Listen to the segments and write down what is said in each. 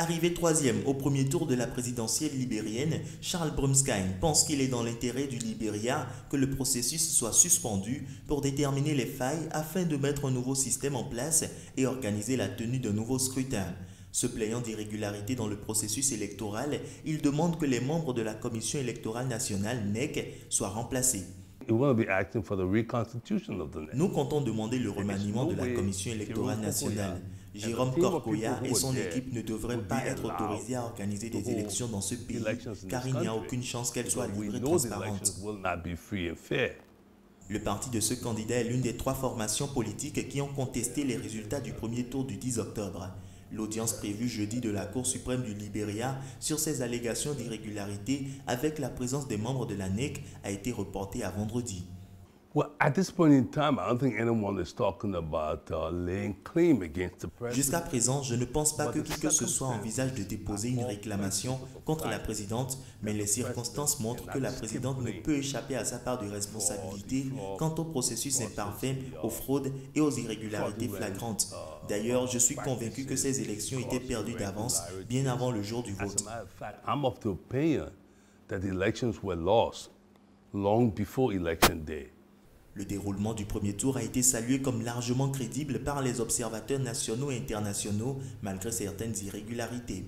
Arrivé troisième au premier tour de la présidentielle libérienne, Charles Brumskine pense qu'il est dans l'intérêt du Libéria que le processus soit suspendu pour déterminer les failles afin de mettre un nouveau système en place et organiser la tenue d'un nouveau scrutin. Se plaignant d'irrégularités dans le processus électoral, il demande que les membres de la Commission électorale nationale NEC soient remplacés. Nous comptons demander le remaniement de la Commission électorale nationale. Jérôme Korkoya et son équipe ne devraient pas être autorisés à organiser des élections dans ce pays, car il n'y a aucune chance qu'elles soient libres et transparentes. Le parti de ce candidat est l'une des 3 formations politiques qui ont contesté les résultats du premier tour du 10 octobre. L'audience prévue jeudi de la Cour suprême du Libéria sur ces allégations d'irrégularité avec la présence des membres de la NEC a été reportée à vendredi. Jusqu'à présent, je ne pense pas que qui que ce soit envisage de déposer une réclamation contre la présidente, mais les circonstances montrent que la présidente ne peut échapper à sa part de responsabilité quant au processus imparfait, aux fraudes et aux irrégularités flagrantes. D'ailleurs, je suis convaincu que ces élections étaient perdues d'avance, bien avant le jour du vote. Le déroulement du premier tour a été salué comme largement crédible par les observateurs nationaux et internationaux, malgré certaines irrégularités.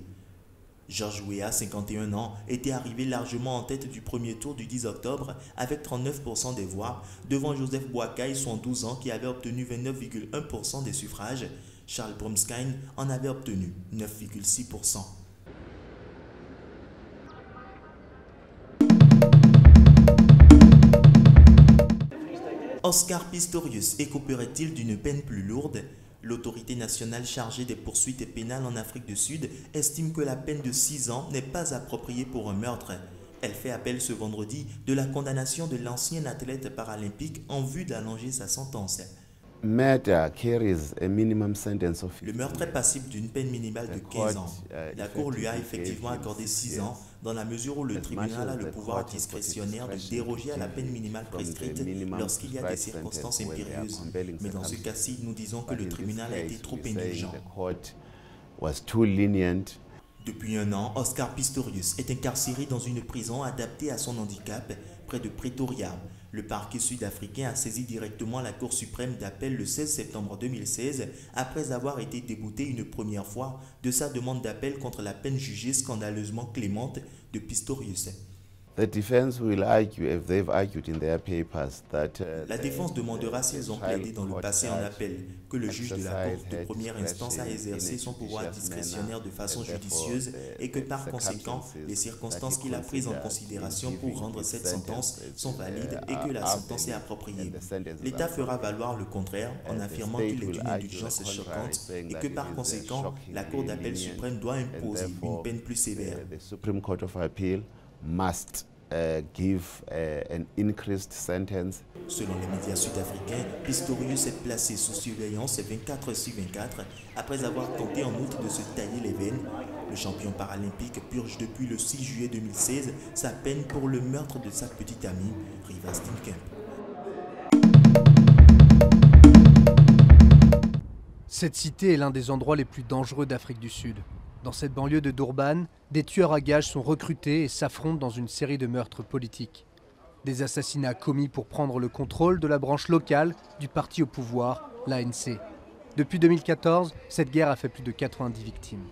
Georges Weah, 51 ans, était arrivé largement en tête du premier tour du 10 octobre avec 39% des voix, devant Joseph Boakai, 12 ans, qui avait obtenu 29,1% des suffrages. Charles Brumskine en avait obtenu 9,6%. Oscar Pistorius écoperait-il d'une peine plus lourde? L'autorité nationale chargée des poursuites pénales en Afrique du Sud estime que la peine de 6 ans n'est pas appropriée pour un meurtre. Elle fait appel ce vendredi de la condamnation de l'ancien athlète paralympique en vue d'allonger sa sentence. Le meurtre est passible d'une peine minimale de 15 ans. La Cour lui a effectivement accordé 6 ans, dans la mesure où le tribunal a le pouvoir discrétionnaire de déroger à la peine minimale prescrite lorsqu'il y a des circonstances impérieuses. Mais dans ce cas-ci, nous disons que le tribunal a été trop indulgent. Depuis un an, Oscar Pistorius est incarcéré dans une prison adaptée à son handicap près de Pretoria. Le parquet sud-africain a saisi directement la Cour suprême d'appel le 16 septembre 2016 après avoir été débouté une première fois de sa demande d'appel contre la peine jugée scandaleusement clémente de Pistorius. La défense demandera, s'ils ont plaidé dans le passé en appel, que le juge de la Cour de première instance a exercé son pouvoir discrétionnaire de façon judicieuse et que par conséquent, les circonstances qu'il a prises en considération pour rendre cette sentence sont valides et que la sentence est appropriée. L'État fera valoir le contraire en affirmant qu'il est d'une indulgence choquante et que par conséquent, la Cour d'appel suprême doit imposer une peine plus sévère. Selon les médias sud-africains, Pistorius est placé sous surveillance 24/24 après avoir tenté en août de se tailler les veines. Le champion paralympique purge depuis le 6 juillet 2016 sa peine pour le meurtre de sa petite amie, Riva Steenkamp. Cette cité est l'un des endroits les plus dangereux d'Afrique du Sud. Dans cette banlieue de Durban, des tueurs à gages sont recrutés et s'affrontent dans une série de meurtres politiques. Des assassinats commis pour prendre le contrôle de la branche locale du parti au pouvoir, l'ANC. Depuis 2014, cette guerre a fait plus de 90 victimes.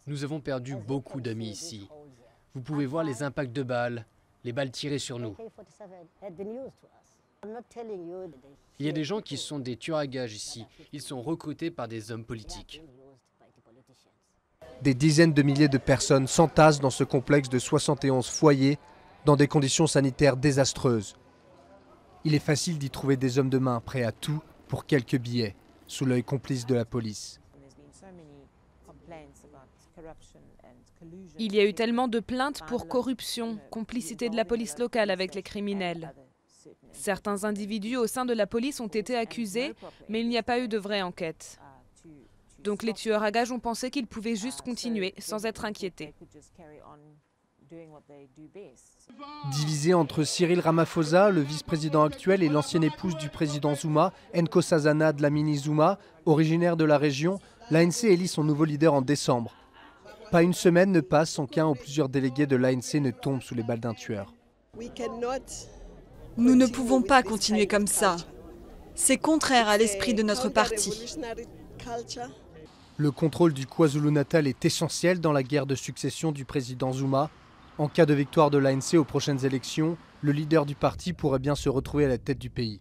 Nous avons perdu beaucoup d'amis ici. Vous pouvez voir les impacts de balles, les balles tirées sur nous. Il y a des gens qui sont des tueurs à gages ici. Ils sont recrutés par des hommes politiques. Des dizaines de milliers de personnes s'entassent dans ce complexe de 71 foyers dans des conditions sanitaires désastreuses. Il est facile d'y trouver des hommes de main prêts à tout pour quelques billets, sous l'œil complice de la police. Il y a eu tellement de plaintes pour corruption, complicité de la police locale avec les criminels. Certains individus au sein de la police ont été accusés, mais il n'y a pas eu de vraie enquête. Donc les tueurs à gages ont pensé qu'ils pouvaient juste continuer sans être inquiétés. Divisé entre Cyril Ramaphosa, le vice-président actuel, et l'ancienne épouse du président Zuma, Nkosazana Dlamini Zuma, originaire de la région, L'ANC élit son nouveau leader en décembre. Pas une semaine ne passe sans qu'un ou plusieurs délégués de l'ANC ne tombent sous les balles d'un tueur. Nous ne pouvons pas continuer comme ça. C'est contraire à l'esprit de notre parti. Le contrôle du KwaZulu-Natal est essentiel dans la guerre de succession du président Zuma. En cas de victoire de l'ANC aux prochaines élections, le leader du parti pourrait bien se retrouver à la tête du pays.